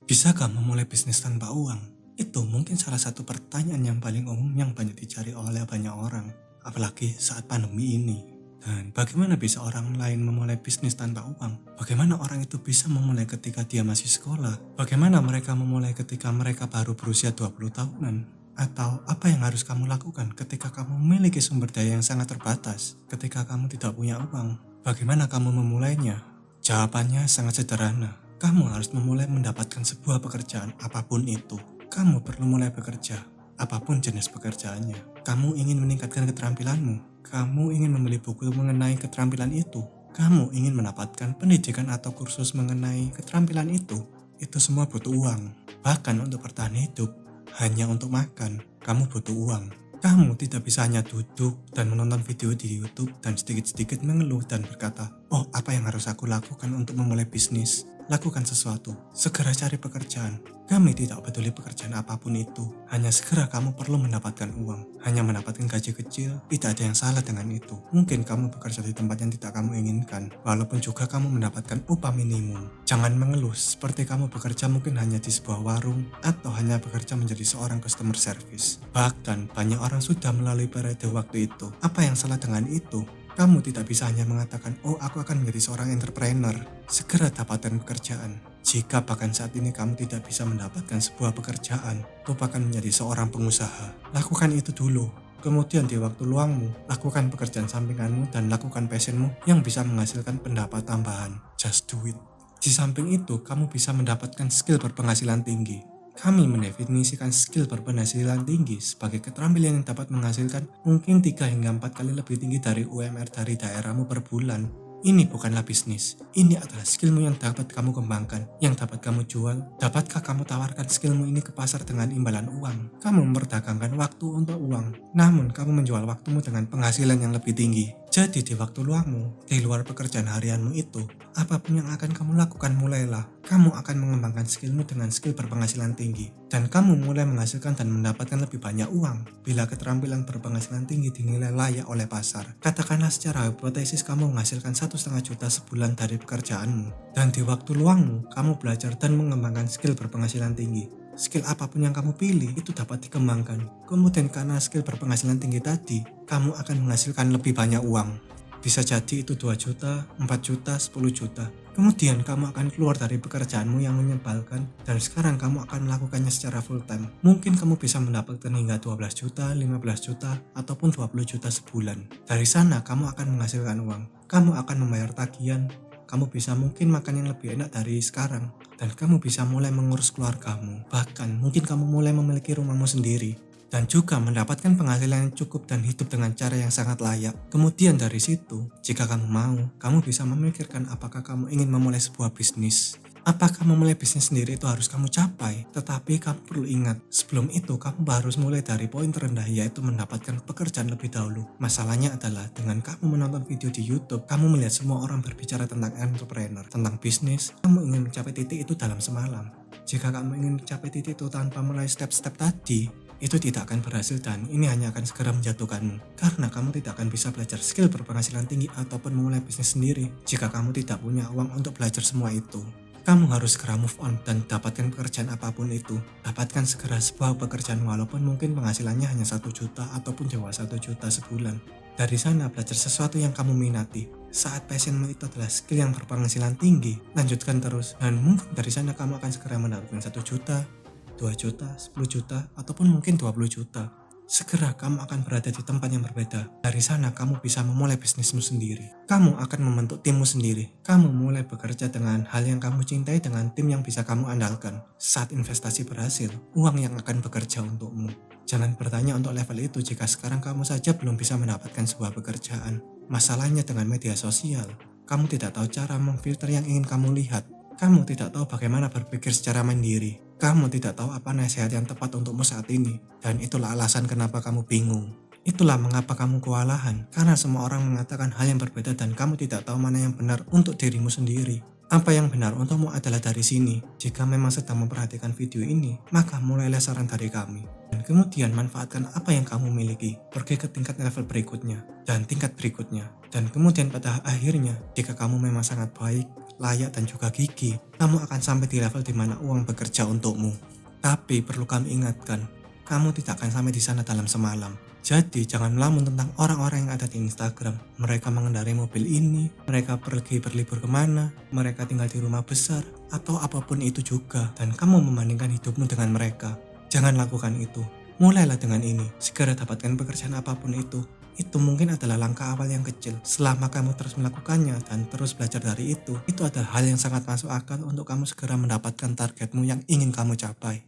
Bisakah memulai bisnis tanpa uang? Itu mungkin salah satu pertanyaan yang paling umum yang banyak dicari oleh banyak orang, apalagi saat pandemi ini. Dan bagaimana bisa orang lain memulai bisnis tanpa uang? Bagaimana orang itu bisa memulai ketika dia masih sekolah? Bagaimana mereka memulai ketika mereka baru berusia 20 tahunan? Atau apa yang harus kamu lakukan ketika kamu memiliki sumber daya yang sangat terbatas? Ketika kamu tidak punya uang, bagaimana kamu memulainya? Jawabannya sangat sederhana. Kamu harus memulai mendapatkan sebuah pekerjaan apapun itu. Kamu perlu mulai bekerja, apapun jenis pekerjaannya. Kamu ingin meningkatkan keterampilanmu. Kamu ingin membeli buku mengenai keterampilan itu. Kamu ingin mendapatkan pendidikan atau kursus mengenai keterampilan itu. Itu semua butuh uang. Bahkan untuk bertahan hidup, hanya untuk makan, kamu butuh uang. Kamu tidak bisa hanya duduk dan menonton video di YouTube dan sedikit-sedikit mengeluh dan berkata, "Oh, apa yang harus aku lakukan untuk memulai bisnis?" Lakukan sesuatu, segera cari pekerjaan. Kami tidak peduli pekerjaan apapun itu, hanya segera kamu perlu mendapatkan uang. Hanya mendapatkan gaji kecil, tidak ada yang salah dengan itu. Mungkin kamu bekerja di tempat yang tidak kamu inginkan, walaupun juga kamu mendapatkan upah minimum. Jangan mengeluh seperti kamu bekerja mungkin hanya di sebuah warung, atau hanya bekerja menjadi seorang customer service. Bahkan, banyak orang sudah melalui periode waktu itu. Apa yang salah dengan itu? Kamu tidak bisa hanya mengatakan, "Oh, aku akan menjadi seorang entrepreneur." Segera dapatkan pekerjaan. Jika bahkan saat ini kamu tidak bisa mendapatkan sebuah pekerjaan, lupakan menjadi seorang pengusaha. Lakukan itu dulu. Kemudian di waktu luangmu, lakukan pekerjaan sampinganmu dan lakukan passionmu yang bisa menghasilkan pendapat tambahan. Just do it. Di samping itu, kamu bisa mendapatkan skill berpenghasilan tinggi. Kami mendefinisikan skill berpenghasilan tinggi sebagai keterampilan yang dapat menghasilkan mungkin 3 hingga 4 kali lebih tinggi dari UMR dari daerahmu per bulan. Ini bukanlah bisnis, ini adalah skillmu yang dapat kamu kembangkan, yang dapat kamu jual. Dapatkah kamu tawarkan skillmu ini ke pasar dengan imbalan uang? Kamu memperdagangkan waktu untuk uang, namun kamu menjual waktumu dengan penghasilan yang lebih tinggi. Jadi di waktu luangmu, di luar pekerjaan harianmu itu, apapun yang akan kamu lakukan mulailah. Kamu akan mengembangkan skillmu dengan skill berpenghasilan tinggi. Dan kamu mulai menghasilkan dan mendapatkan lebih banyak uang bila keterampilan berpenghasilan tinggi dinilai layak oleh pasar. Katakanlah secara hipotesis kamu menghasilkan 1,5 juta sebulan dari pekerjaanmu. Dan di waktu luangmu, kamu belajar dan mengembangkan skill berpenghasilan tinggi. Skill apapun yang kamu pilih itu dapat dikembangkan. Kemudian karena skill berpenghasilan tinggi tadi, kamu akan menghasilkan lebih banyak uang. Bisa jadi itu 2 juta, 4 juta, 10 juta. Kemudian kamu akan keluar dari pekerjaanmu yang menyebalkan dan sekarang kamu akan melakukannya secara full time. Mungkin kamu bisa mendapatkan hingga 12 juta, 15 juta, ataupun 20 juta sebulan. Dari sana kamu akan menghasilkan uang. Kamu akan membayar tagihan. Kamu bisa mungkin makan yang lebih enak dari sekarang. Dan kamu bisa mulai mengurus keluargamu. Bahkan mungkin kamu mulai memiliki rumahmu sendiri. Dan juga mendapatkan penghasilan yang cukup dan hidup dengan cara yang sangat layak. Kemudian dari situ, jika kamu mau, kamu bisa memikirkan apakah kamu ingin memulai sebuah bisnis. Apakah memulai bisnis sendiri itu harus kamu capai? Tetapi kamu perlu ingat, sebelum itu kamu harus mulai dari poin terendah, yaitu mendapatkan pekerjaan lebih dahulu. Masalahnya adalah dengan kamu menonton video di YouTube, kamu melihat semua orang berbicara tentang entrepreneur, tentang bisnis. Kamu ingin mencapai titik itu dalam semalam. Jika kamu ingin mencapai titik itu tanpa mulai step-step tadi, itu tidak akan berhasil dan ini hanya akan segera menjatuhkanmu. Karena kamu tidak akan bisa belajar skill berpenghasilan tinggi ataupun memulai bisnis sendiri jika kamu tidak punya uang untuk belajar semua itu. Kamu harus segera move on dan dapatkan pekerjaan apapun itu. Dapatkan segera sebuah pekerjaan walaupun mungkin penghasilannya hanya 1 juta ataupun di bawah 1 juta sebulan. Dari sana belajar sesuatu yang kamu minati. Saat passionmu itu adalah skill yang berpenghasilan tinggi, lanjutkan terus dan mungkin dari sana kamu akan segera mendapatkan 1 juta, 2 juta, 10 juta, ataupun mungkin 20 juta. Segera kamu akan berada di tempat yang berbeda. Dari sana kamu bisa memulai bisnismu sendiri. Kamu akan membentuk timmu sendiri. Kamu mulai bekerja dengan hal yang kamu cintai dengan tim yang bisa kamu andalkan. Saat investasi berhasil, uang yang akan bekerja untukmu. Jangan bertanya untuk level itu jika sekarang kamu saja belum bisa mendapatkan sebuah pekerjaan. Masalahnya dengan media sosial, kamu tidak tahu cara memfilter yang ingin kamu lihat. Kamu tidak tahu bagaimana berpikir secara mandiri. Kamu tidak tahu apa nasihat yang tepat untukmu saat ini. Dan itulah alasan kenapa kamu bingung. Itulah mengapa kamu kewalahan. Karena semua orang mengatakan hal yang berbeda dan kamu tidak tahu mana yang benar untuk dirimu sendiri. Apa yang benar untukmu adalah dari sini. Jika memang sedang memperhatikan video ini, maka mulailah saran dari kami. Dan kemudian manfaatkan apa yang kamu miliki. Pergi ke tingkat level berikutnya dan tingkat berikutnya. Dan kemudian pada akhirnya, jika kamu memang sangat baik, layak dan juga gigih, kamu akan sampai di level dimana uang bekerja untukmu. Tapi perlu kami ingatkan, kamu tidak akan sampai di sana dalam semalam. Jadi jangan melamun tentang orang-orang yang ada di Instagram. Mereka mengendarai mobil ini, mereka pergi berlibur kemana, mereka tinggal di rumah besar, atau apapun itu juga. Dan kamu membandingkan hidupmu dengan mereka. Jangan lakukan itu. Mulailah dengan ini. Segera dapatkan pekerjaan apapun itu. Itu mungkin adalah langkah awal yang kecil. Selama kamu terus melakukannya dan terus belajar dari itu adalah hal yang sangat masuk akal untuk kamu segera mendapatkan targetmu yang ingin kamu capai.